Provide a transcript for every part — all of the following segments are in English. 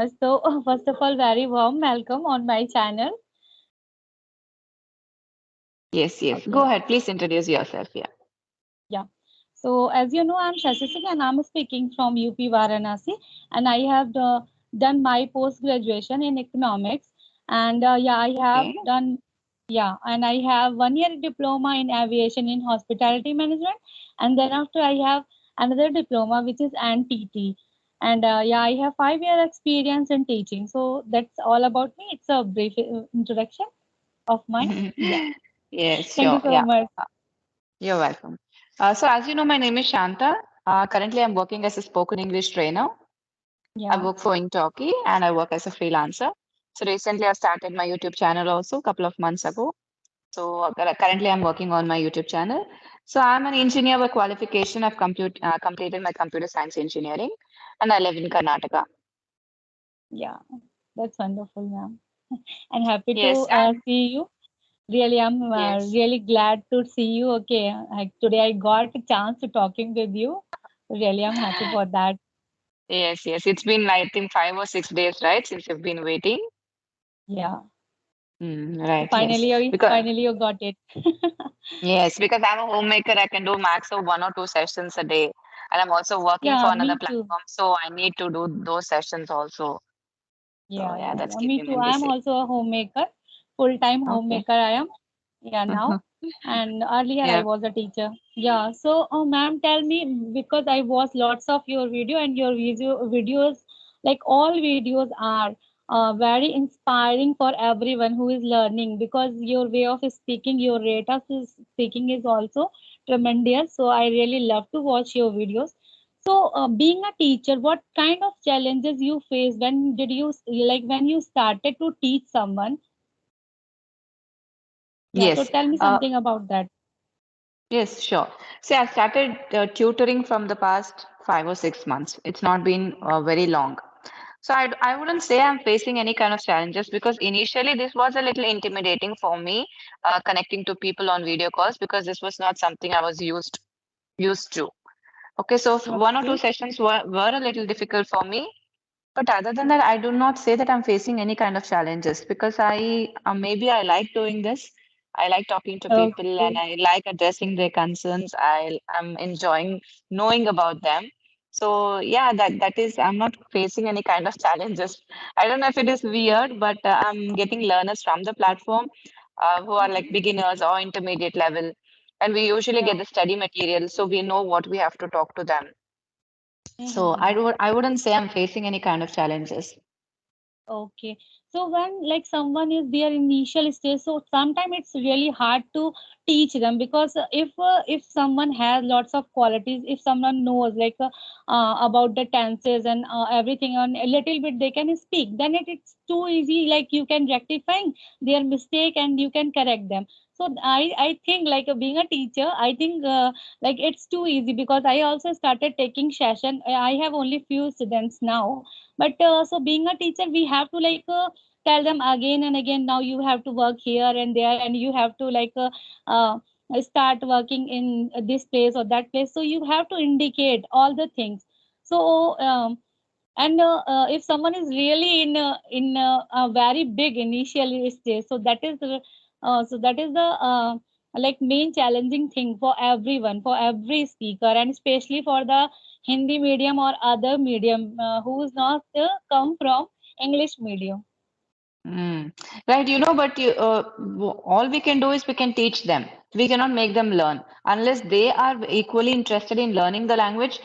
So, first of all, very warm welcome on my channel. Yes, yes. Go Okay, ahead. Please introduce yourself. Yeah. yeah. So, as you know, I'm Shashi Singh and I'm speaking from UP Varanasi, and I have done my post graduation in economics, and yeah, I have Okay. done and I have 1 year diploma in aviation in hospitality management, and then after I have another diploma which is NTT, and yeah, I have 5 year experience in teaching. So that's all about me. It's a brief introduction of mine. Yeah. Yes, Thank you sure. so Yeah. much. Uh, You're welcome. So, as you know, my name is Shantha. Currently, I'm working as a spoken English trainer. I Yeah. work for Intalki and I work as a freelancer. So, recently, I started my YouTube channel also a couple of months ago. So, currently, I'm working on my YouTube channel. So, I'm an engineer by qualification. I've completed my computer science engineering and I live in Karnataka. Yeah, that's wonderful, ma'am. And happy to Yes, and see you. Really, I'm yes. really glad to see you. Okay, today I got a chance to talking with you. Really, I'm happy for that. Yes, yes. It's been, I think, 5 or 6 days, right, since you've been waiting. Yeah. So Right, yes. Because finally you got it. yes, because I'm a homemaker, I can do max of 1 or 2 sessions a day. And I'm also working Yeah, for another me too. platform, so I need to do those sessions also. So yeah, that's Me keeping me too. I'm busy. also a homemaker, full-time Okay. homemaker I am. Yeah, now. And earlier I Yeah. was a teacher. Yeah. So, ma'am, tell me because I watched lots of your video and your videos, like all videos are very inspiring for everyone who is learning because your way of speaking, your rate of speaking is also tremendous. So I really love to watch your videos. So, being a teacher, what kind of challenges you face? When did you like when you started to teach someone? Yeah. So Yes. tell me Uh, something about that. yes, sure. See, I started tutoring from the past 5 or 6 months. It's not been very long. So I wouldn't say I'm facing any kind of challenges because initially this was a little intimidating for me, connecting to people on video calls because this was not something I was used to. Okay, so 1 or 2 sessions were a little difficult for me, but other than that, I do not say that I'm facing any kind of challenges because I maybe I like doing this. I like talking to people and Okay. I like addressing their concerns. I'm enjoying knowing about them. So yeah, that is I'm not facing any kind of challenges. I don't know if it is weird, but I'm getting learners from the platform who are like Mhm. beginners or intermediate level, and we usually Yeah. get the study material, so we know what we have to talk to them. So Mm-hmm. I wouldn't say I'm facing any kind of challenges. Okay. So when like someone is their initial stage, so sometimes it's really hard to teach them because if someone has lots of qualities, if someone knows about the tenses and everything on a little bit they can speak, then it's too easy. Like you can rectifying their mistake and you can correct them. So I think like being a teacher, I think like it's too easy because I also started taking session. I have only few students now, but so being a teacher we have to tell them again and again, now you have to work here and there and you have to uh, start working in this place or that place, so you have to indicate all the things. So and if someone is really in a very big initial stage, so that is the like main challenging thing for everyone, for every speaker, and especially for the Hindi medium or other medium who's not come from English medium. Mm. Right, but all we can do is we can teach them. We cannot make them learn unless they are equally interested in learning the language.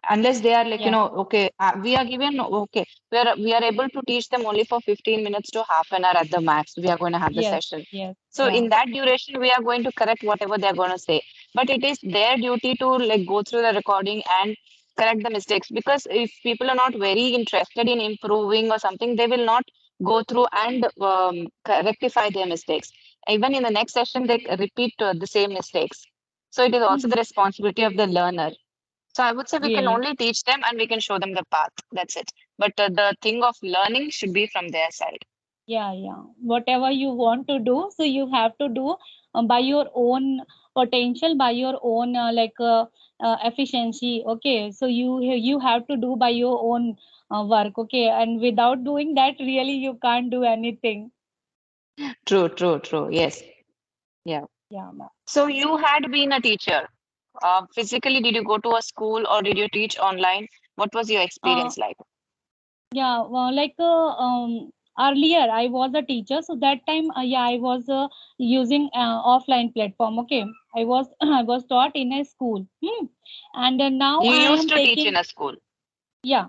Unless they are like, Yeah. okay, we are given, okay, we are able to teach them only for 15 minutes to half an hour at the max. We are going to have the Yes. session. Yes. So Yeah. in that duration, we are going to correct whatever they're going to say. But it is their duty to like go through the recording and correct the mistakes because if people are not very interested in improving or something, they will not go through and rectify their mistakes. Even in the next session, they repeat the same mistakes. So it is also the Mhm. responsibility of the learner. So I would say we can Really. only teach them and we can show them the path. That's it. But the thing of learning should be from their side. Yeah, yeah. Whatever you want to do, so you have to do by your own potential by your own efficiency. Okay, so you have to do by your own work. Okay, and without doing that, really you can't do anything. True, true, true. Yes. Yeah. Yeah, ma'am. So you had been a teacher. Physically, did you go to a school or did you teach online? What was your Uh, experience like? yeah, well, earlier I was a teacher, so that time, yeah, I was using offline platform. Okay, I was I was taught in a school, and now You I used am to teach in taking, a school. yeah,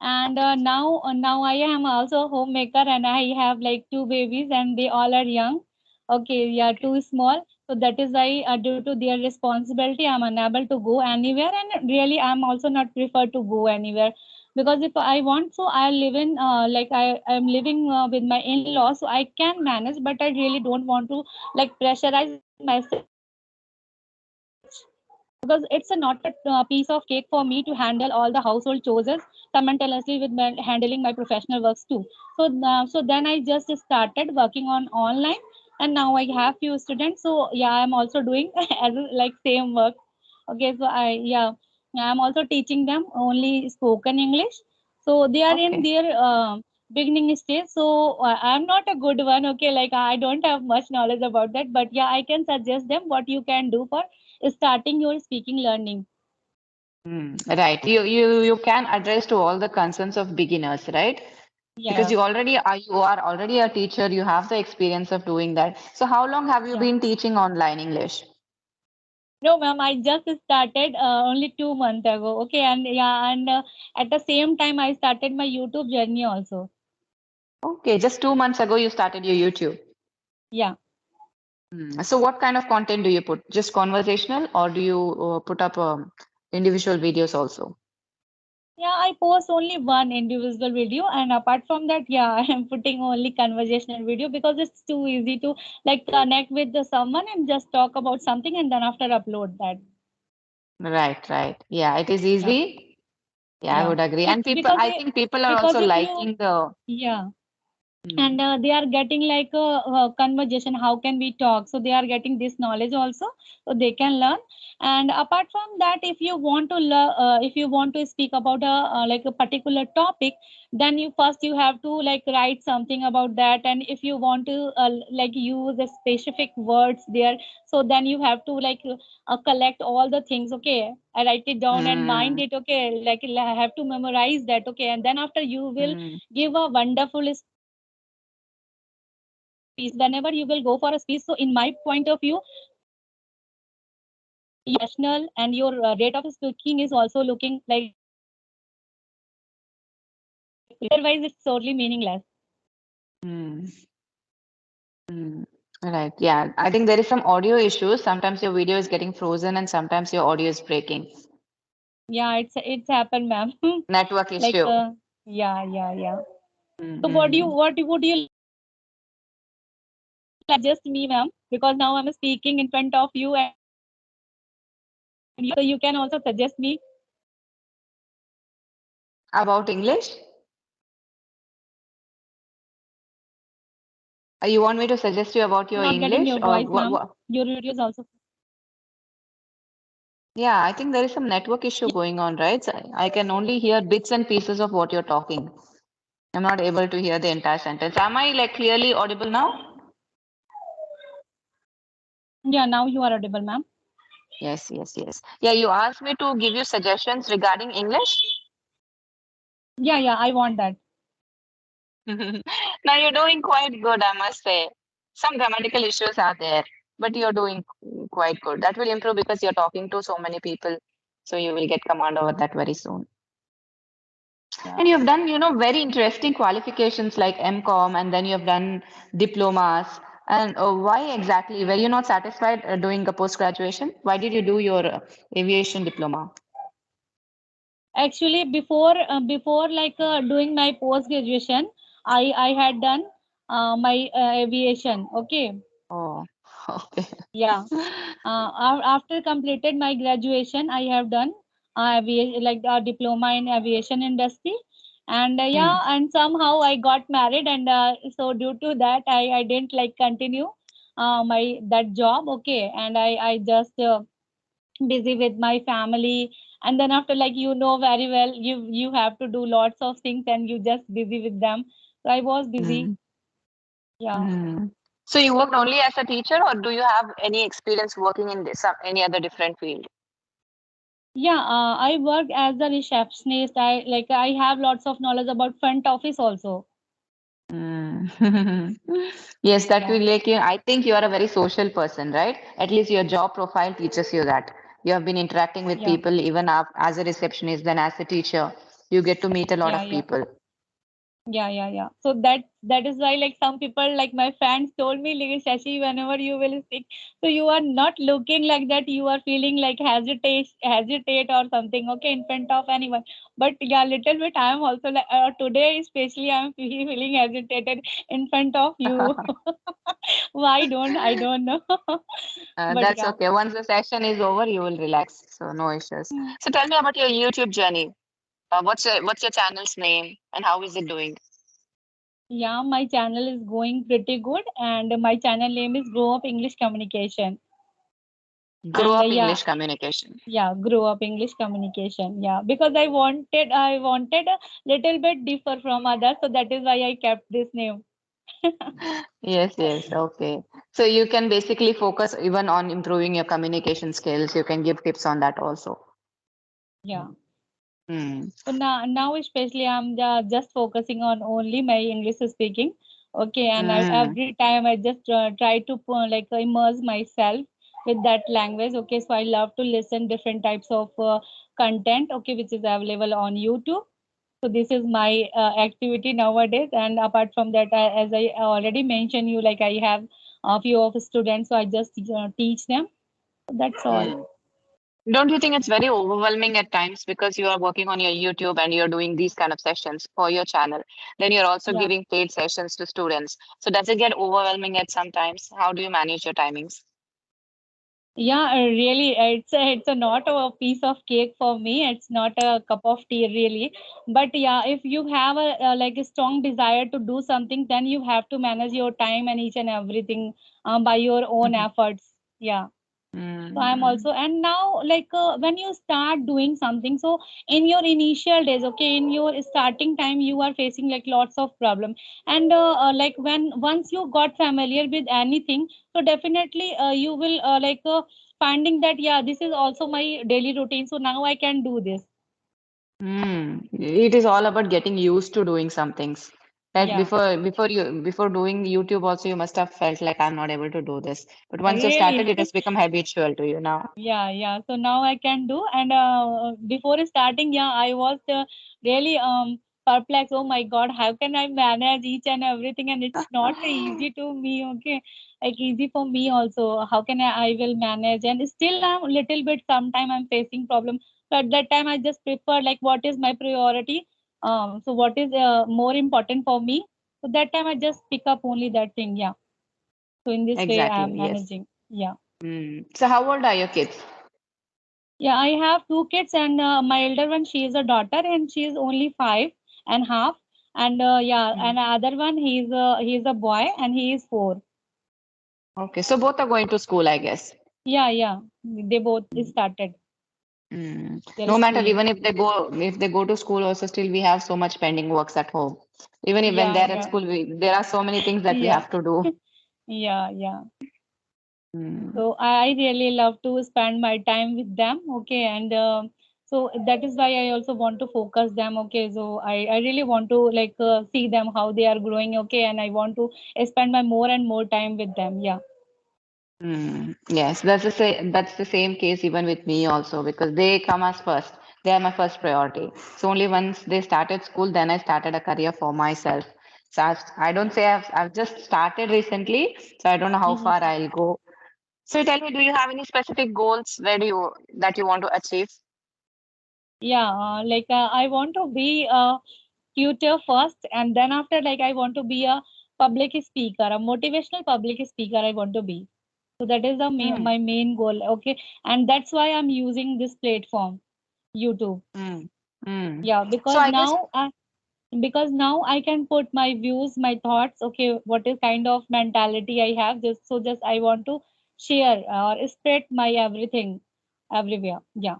and Okay. now I am also a homemaker, and I have like two babies, and they all are young. Okay, yeah, Okay. too small. So that is why, due to their responsibility, I'm unable to go anywhere, and really I'm also not preferred to go anywhere, because if I want, so I live in I'm living with my in-laws, so I can manage, but I really don't want to like pressurize myself too much, because it's a not a piece of cake for me to handle all the household chores simultaneously with handling my professional works too. So then I just started working on online, and now I have few students. So yeah, I'm also doing as like same work. Okay, so I'm also teaching them only spoken English. So they are in Okay. their beginning stage. So I'm not a good one. Okay, like I don't have much knowledge about that, but yeah, I can suggest them what you can do for starting your speaking learning. Right. You can address to all the concerns of beginners, right? Because Yeah, you are already a teacher, you have the experience of doing that. So how long have you yeah. been teaching online English? No, ma'am, I just started only 2 months ago. Okay, and yeah, and at the same time, I started my YouTube journey also. Okay, just 2 months ago you started your YouTube. Yeah. So what kind of content do you put? Just conversational or do you put up individual videos also? Yeah, I post only one individual video, and apart from that, yeah, I am putting only conversational video because it's too easy to like connect with the someone and just talk about something and then after upload that. Right, right. Yeah, it is Yeah, easy. Yeah, I yeah. would agree. It's And people, because I it, think people are because also if you, liking the. yeah, and Hmm. they are getting like a conversation, how can we talk, so they are getting this knowledge also, so they can learn. And apart from that, if you want to learn, if you want to speak about a like a particular topic, then you first you have to like write something about that. And if you want to like use a specific words there, so then you have to like collect all the things. Okay, I write it down and mind Hmm. it. Okay, like I have to memorize that. Okay, and then after you will Hmm. give a wonderful speech whenever you will go for a speech. So in my point of view, your professional and your rate of speaking is also looking like professional. Otherwise it's totally meaningless. Hmm. Hmm. Right. Yeah. I think there is some audio issues. Sometimes your video is getting frozen and sometimes your audio is breaking. Yeah, it's happened, ma'am. Network Like issue. yeah, yeah, yeah. So Mm-hmm. what would you like to suggest me, ma'am? Because now I'm speaking in front of you and you are also listening to me. So you can also suggest me. About English? You want me to suggest you about your I'm not getting English your or voice, what? ma'am. Your video is also. Yeah, I think there is some network issue going on, right? So I can only hear bits and pieces of what you're talking. I'm not able to hear the entire sentence. Am I like clearly audible now? Yeah, now you are audible, ma'am. Yes, yes, yes. Yeah, you asked me to give you suggestions regarding English. Yeah, yeah, I want that. Now you're doing quite good, I must say. Some grammatical issues are there, but you're doing quite good. That will improve because you're talking to so many people. So you will get command over that very soon. Yeah. And you've done, very interesting qualifications like MCOM, and then you've done diplomas. And why exactly? Were you not satisfied doing a post graduation? Why did you do your aviation diploma? Actually, before doing my post graduation, I had done my aviation. Okay. Oh, okay. Yeah. After completed my graduation, I have done like a diploma in aviation industry. And Hmm. yeah, and somehow I got married, and so due to that, I didn't like continue. my that job, okay, and I just busy with my family. And then after, like, very well, you have to do lots of things and you just busy with them. So I was busy. Mm. Yeah. Mm. So you worked only as a teacher, or do you have any experience working in some any other different field? Yeah, I work as a receptionist. I have lots of knowledge about front office also. Mm. Yes, that Yeah, will like you. I think you are a very social person, right? At least your job profile teaches you that. You have been interacting with yeah, people even as a receptionist, then as a teacher. You get to meet a lot yeah, of yeah. people. Yeah. So that is why, like, some people, like my fans told me, like, Shashi, whenever you will speak, so you are not looking like that. You are feeling like hesitate or something, okay, in front of anyone. But yeah, little bit. I am also like, today, especially, I am feeling hesitated in front of you. Why don't I don't know. But That's yeah. okay. Once the session is over, you will relax. So no issues. Hmm. So tell me about your YouTube journey. What's your channel's name and how is it doing? Yeah, my channel is going pretty good, and my channel name is Grow Up English Communication. Grow And up yeah, English communication. yeah, Grow Up English Communication. Yeah, because I wanted a little bit differ from others, so that is why I kept this name. Yes, yes, okay. So you can basically focus even on improving your communication skills. You can give tips on that also. Yeah. Hmm. So now especially I'm just focusing on only my English speaking. Okay, and Hmm. every time I just try to immerse myself with that language. Okay, so I love to listen different types of content. Okay, which is available on YouTube. So this is my activity nowadays. And apart from that, as I already mentioned you, like, I have a few of students, so I just teach them. That's all. Hmm. Don't you think it's very overwhelming at times because you are working on your YouTube and you're doing these kind of sessions for your channel? Then you're also Yeah. giving paid sessions to students. So does it get overwhelming at some times? How do you manage your timings? Yeah, really, it's a not a piece of cake for me. It's not a cup of tea, really. But yeah, if you have a strong desire to do something, then you have to manage your time and each and everything by your own efforts. Yeah. So I'm Hmm. also, and now, like, when you start doing something, so in your initial days, okay, in your starting time, you are facing like lots of problem. And like, when once you got familiar with anything, so definitely you will finding that, yeah, this is also my daily routine, so now I can do this. Hmm. It is all about getting used to doing some things. Right? Yeah, Before doing YouTube also you must have felt like I'm not able to do this. But once you really. started, it has become habitual to you now. Yeah. So now I can do. And before starting, yeah, I was really perplexed. Oh my God, how can I manage each and everything? And it's not easy to me. Okay, like, easy for me also. How can I will manage? And still, I'm a little bit. Sometime I'm facing problem. So at that time, I just prefer, like, what is my priority. So what is more important for me? So that time I just pick up only that thing. Yeah. So in this way, I am Exactly, yes. managing. Yeah. Hmm. So how old are your kids? Yeah, I have two kids, and my elder one, she is a daughter, and she is only 5.5. And yeah, Hmm. and other one, he's a boy, and he is 4. Okay, so both are going to school, I guess. Yeah. They both started Mm. their No matter, schooling. even if they go to school, also still we have so much pending works at home. Even if when Yeah, they're at yeah, school, there are so many things that we yeah, have to do. yeah. Mm. So I really love to spend my time with them. Okay, and so that is why I also want to focus them. Okay, so I really want to, like, see them how they are growing. Okay, and I want to spend my more and more time with them. Yeah. Mm. Yes, that's the same case even with me also because they come as first. They are my first priority. So only once they started school, then I started a career for myself. So I don't say I've just started recently, so I don't know how Mhm. far I'll go. So tell me, do you have any specific goals that you want to achieve? Yeah, I want to be a tutor first, and then after, like, I want to be a public speaker, a motivational public speaker. I want to be. So that is Mm. my main goal. Okay, and that's why I'm using this platform, YouTube. Mm. Mm. Yeah, So because I guess now. because now I can put my views, my thoughts, okay, what is kind of mentality I have, just I want to share or spread my everything everywhere. Yeah.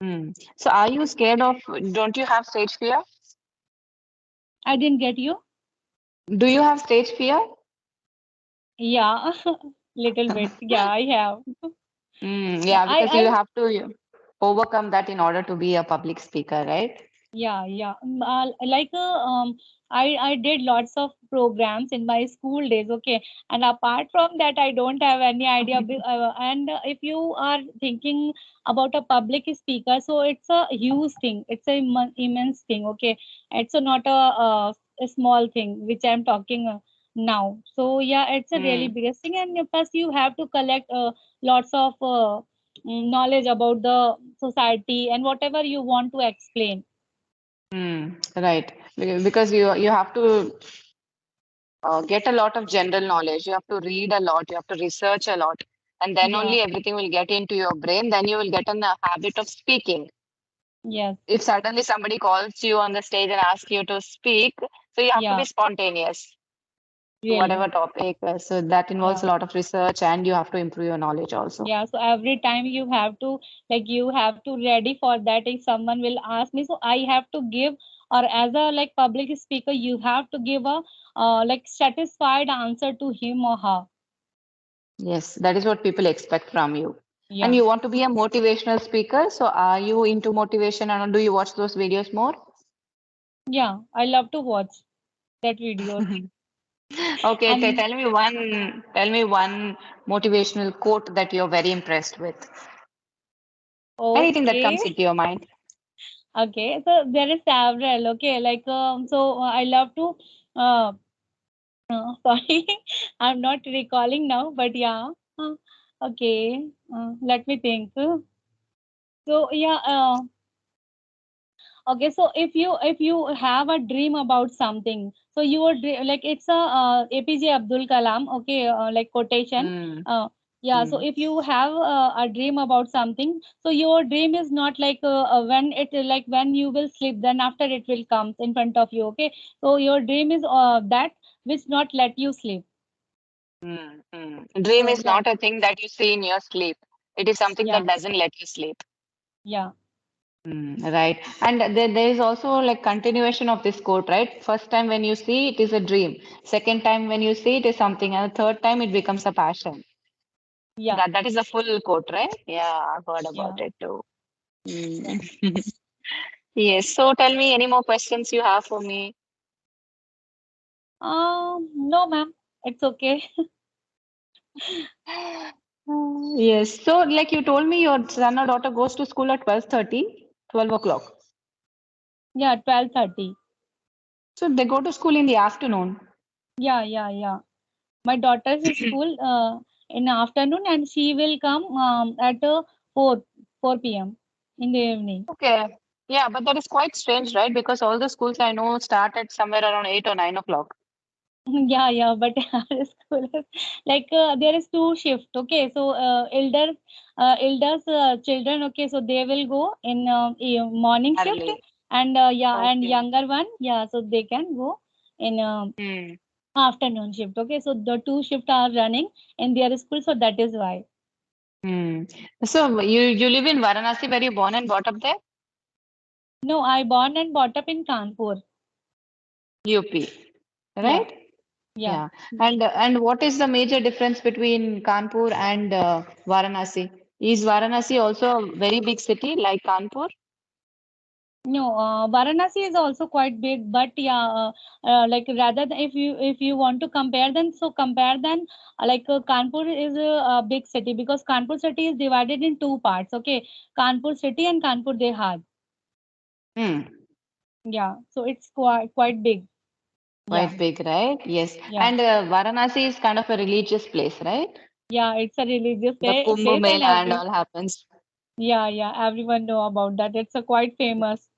Hmm. So are you scared of, don't you have stage fear? I didn't get you. Do you have stage fear? Yeah. Little bit. Yeah, I have. Yeah, Yeah, because you have to overcome that in order to be a public speaker, right? yeah, yeah. Like I did lots of programs in my school days. Okay, and apart from that, I don't have any idea. And if you are thinking about a public speaker, so it's a huge thing. It's a immense thing. Okay, it's not a small thing which I'm talking now. So yeah, it's a really Hmm. biggest thing. And plus, you have to collect lots of knowledge about the society and whatever you want to explain. Right. Because you have to get a lot of general knowledge. You have to read a lot. You have to research a lot, and then Yeah, only everything will get into your brain. Then you will get in the habit of speaking. yes, If suddenly somebody calls you on the stage and asks you to speak, so you have to yeah, be spontaneous to really. whatever topic. So that involves Yeah, a lot of research, and you have to improve your knowledge also. yeah. So every time you have to, like, you have to ready for that. If someone will ask me, so I have to give, or as a like public speaker, you have to give a like satisfied answer to him or her. Yes, that is what people expect from you. And Yeah, you want to be a motivational speaker. So are you into motivation and do you watch those videos more? yeah. I love to watch that videos. Okay, And tell me one motivational quote that you're very impressed with. Anything that okay, comes into your mind. okay. So there is several. Okay, like I love to. Uh, sorry, I'm not recalling now, but yeah. Okay, let me think. So yeah, okay. So if you have a dream about something, so your like it's a APJ Abdul Kalam. Okay, like quotation. Mm, Uh, yeah. So mm, if you have a dream about something, so your dream is not like when it like when you will sleep, then after it will come in front of you. Okay. So your dream is that which not let you sleep. Dream So is yeah, not a thing that you see in your sleep. It is something yeah, that doesn't let you sleep. yeah, Right. And there is also like continuation of this quote, right? First time when you see it is a dream. Second time when you see it is something, and the third time it becomes a passion. yeah, That is a full quote, right? Yeah, I've heard yeah. about it too. Yeah. Mm. Yes. So tell me any more questions you have for me. No, ma'am, it's okay. Yes. So like you told me your son or daughter goes to school at 12:30, 12 o'clock. Yeah, 12:30. So they go to school in the afternoon. Yeah, yeah, yeah. My daughter's is school in the afternoon, and she will come at 4 4 p.m. in the evening. Okay. Yeah, but that is quite strange, right? Because all the schools I know start at somewhere around 8 or 9 o'clock. Yeah, yeah, but our school is like there is two shift. Okay, so elders children. Okay, so they will go in morning shift, Early. and yeah, and Okay. younger one, yeah, so they can go in Hmm. afternoon shift. Okay, so the two shift are running in their school, so that is why. Hmm. So you live in Varanasi where you born and brought up there? No, I born and brought up in Kanpur. UP, Yeah, right? yeah. Yeah. And what is the major difference between Kanpur and Varanasi? Is Varanasi also a very big city like Kanpur? No, Varanasi is also quite big, but yeah, like rather than if you want to compare them, so compare them Kanpur is a big city because Kanpur city is divided in two parts. Okay, Kanpur city and Kanpur Dehat. Hmm. Yeah, so it's quite big. Yeah, Quite big, right? Yes. yeah, And Varanasi is kind of a religious place, right? yeah. It's a religious The Kumbh place, and Mela and all happens. yeah, everyone know about that. It's a quite famous.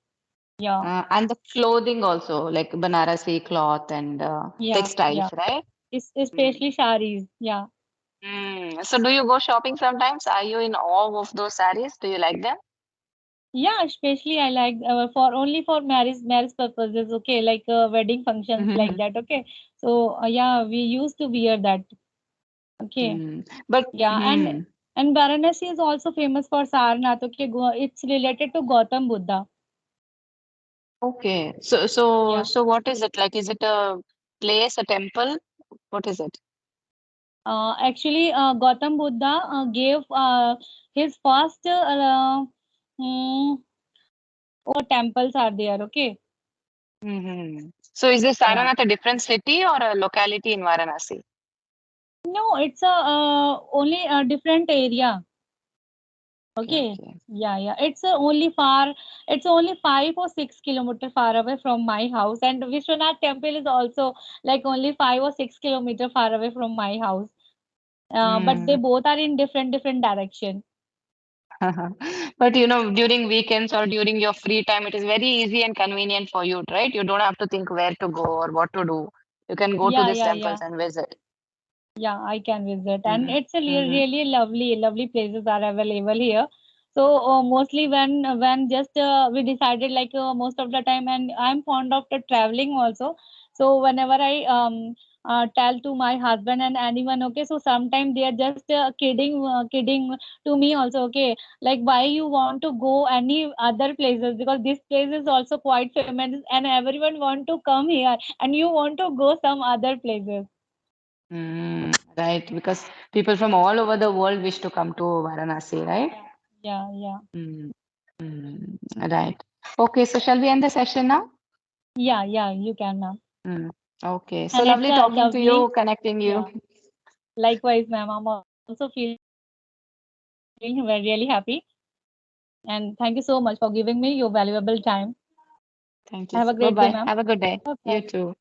Yeah, And the clothing also, like Banarasi cloth and yeah, yeah. textiles, right? It's Mm. especially saris. Yeah. So do you go shopping sometimes? Are you in awe of those sarees? Do you like them? Yeah, especially I like for only for marriage purposes. Okay, like wedding functions like that. Okay, so yeah, we used to wear that. Okay, Mm. But yeah, and Varanasi is also famous for Sarnath. Okay, it's related to Gautam Buddha. okay. So Yeah. so what is it like? Is it a place, a temple? What is it? Actually, Gautam Buddha gave his first mm, temples are there. Okay. So is this Yeah. Saranath a different city or a locality in Varanasi? No, it's a only a different area. Okay, Okay. okay. Yeah, yeah. It's only far. It's only 5 or 6 kilometer far away from my house, and Vishwanath temple is also like only 5 or 6 kilometer far away from my house. But they Mm. both are in different direction. But you know, during weekends or during your free time, it is very easy and convenient for you, right? You don't have to think where to go or what to do. You can go to Yeah, these yeah, temples yeah. and visit. Yeah, I can visit, and Mm-hmm. it's a Mm-hmm. really lovely places are available here. So mostly when just we decided like most of the time, and I'm fond of the traveling also. So whenever I tell to my husband and anyone, okay, so sometimes they are just kidding to me also, okay, like why you want to go any other places, because this place is also quite famous and everyone want to come here, and you want to go some other places. Mm, right, because people from all over the world wish to come to Varanasi, right? Yeah, yeah, yeah. Mm, right. Okay, so shall we end the session now? Yeah, yeah, you can, ma'am. Mm, okay, so And it's lovely a talking to lovely, you, connecting you. yeah. Likewise, ma'am. I'm also feeling very really happy. And thank you so much for giving me your valuable time. Thank Have you. a great day, Bye bye. ma'am. Have a good day. Bye You bye. too.